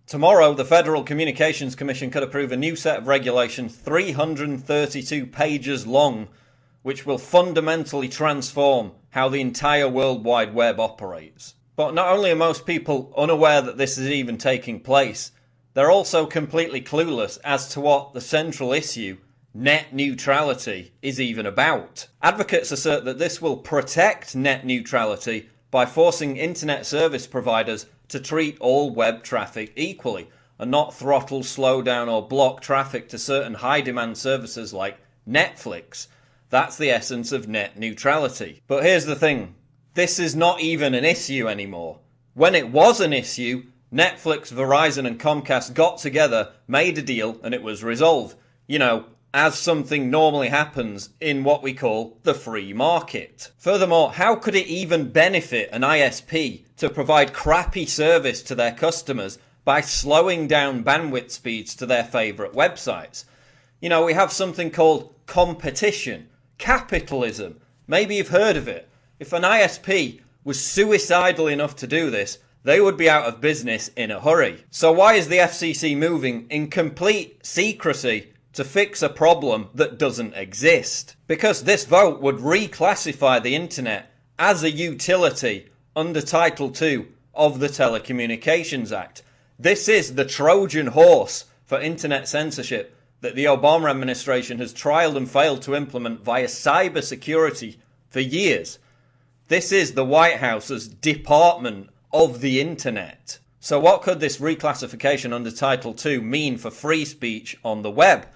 Tomorrow, the Federal Communications Commission could approve a new set of regulations 332 pages long, which will fundamentally transform how the entire World Wide Web operates. But not only are most people unaware that this is even taking place, they're also completely clueless as to what the central issue, net neutrality, is even about. Advocates assert that this will protect net neutrality by forcing internet service providers to treat all web traffic equally and not throttle, slow down or block traffic to certain high demand services like Netflix. That's the essence of net neutrality. But here's the thing, this is not even an issue anymore. When it was an issue, Netflix, Verizon and Comcast got together, made a deal and it was resolved. You know, as something normally happens in what we call the free market. Furthermore, how could it even benefit an ISP to provide crappy service to their customers by slowing down bandwidth speeds to their favourite websites? You know, we have something called competition, capitalism. Maybe you've heard of it. If an ISP was suicidal enough to do this, they would be out of business in a hurry. So why is the FCC moving in complete secrecy to fix a problem that doesn't exist? Because this vote would reclassify the internet as a utility under Title II of the Telecommunications Act. This is the Trojan horse for internet censorship that the Obama administration has trialed and failed to implement via cybersecurity for years. This is the White House's Department of the Internet. So what could this reclassification under Title II mean for free speech on the web?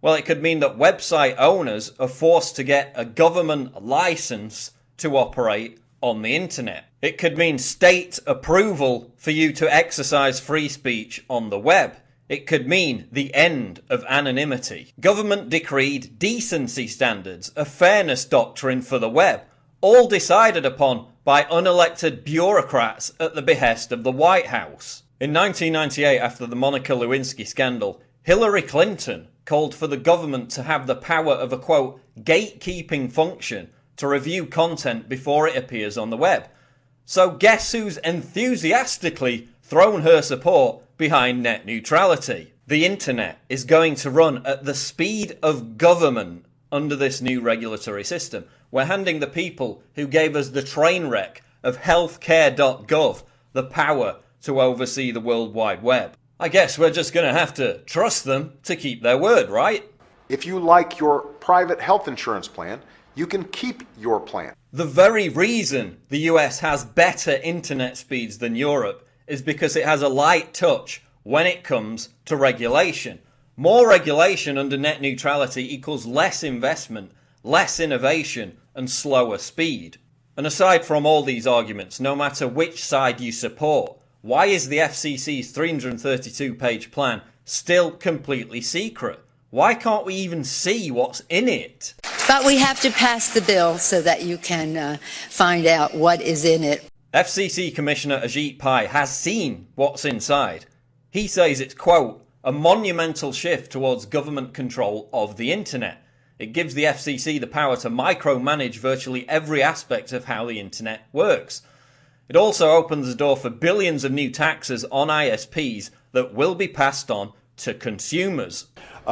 Well, it could mean that website owners are forced to get a government license to operate on the internet. It could mean state approval for you to exercise free speech on the web. It could mean the end of anonymity. Government decreed decency standards, a fairness doctrine for the web, all decided upon by unelected bureaucrats at the behest of the White House. In 1998, after the Monica Lewinsky scandal, Hillary Clinton called for the government to have the power of a, quote, gatekeeping function to review content before it appears on the web. So guess who's enthusiastically thrown her support behind net neutrality? The internet is going to run at the speed of government under this new regulatory system. We're handing the people who gave us the train wreck of healthcare.gov the power to oversee the World Wide Web. I guess we're just going to have to trust them to keep their word, right? If you like your private health insurance plan, you can keep your plan. The very reason the US has better internet speeds than Europe is because it has a light touch when it comes to regulation. More regulation under net neutrality equals less investment, less innovation, and slower speed. And aside from all these arguments, no matter which side you support, why is the FCC's 332-page plan still completely secret? Why can't we even see what's in it? But we have to pass the bill so that you can find out what is in it. FCC Commissioner Ajit Pai has seen what's inside. He says it's, quote, a monumental shift towards government control of the internet. It gives the FCC the power to micromanage virtually every aspect of how the internet works. It also opens the door for billions of new taxes on ISPs that will be passed on to consumers.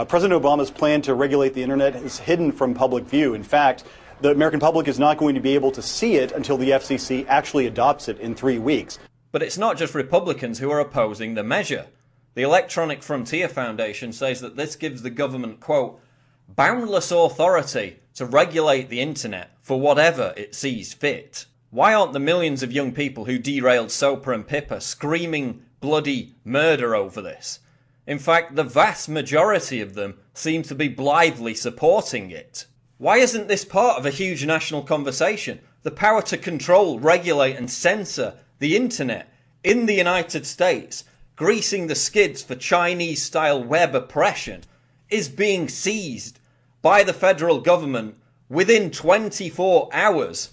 President Obama's plan to regulate the internet is hidden from public view. In fact, the American public is not going to be able to see it until the FCC actually adopts it in 3 weeks. But it's not just Republicans who are opposing the measure. The Electronic Frontier Foundation says that this gives the government, quote, boundless authority to regulate the internet for whatever it sees fit. Why aren't the millions of young people who derailed Soper and Pippa screaming bloody murder over this? In fact, the vast majority of them seem to be blithely supporting it. Why isn't this part of a huge national conversation? The power to control, regulate and censor the internet in the United States, greasing the skids for Chinese-style web oppression, is being seized by the federal government within 24 hours,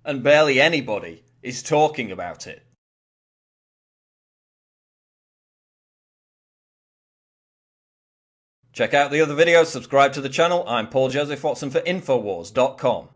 and barely anybody is talking about it. Check out the other videos, subscribe to the channel. I'm Paul Joseph Watson for Infowars.com.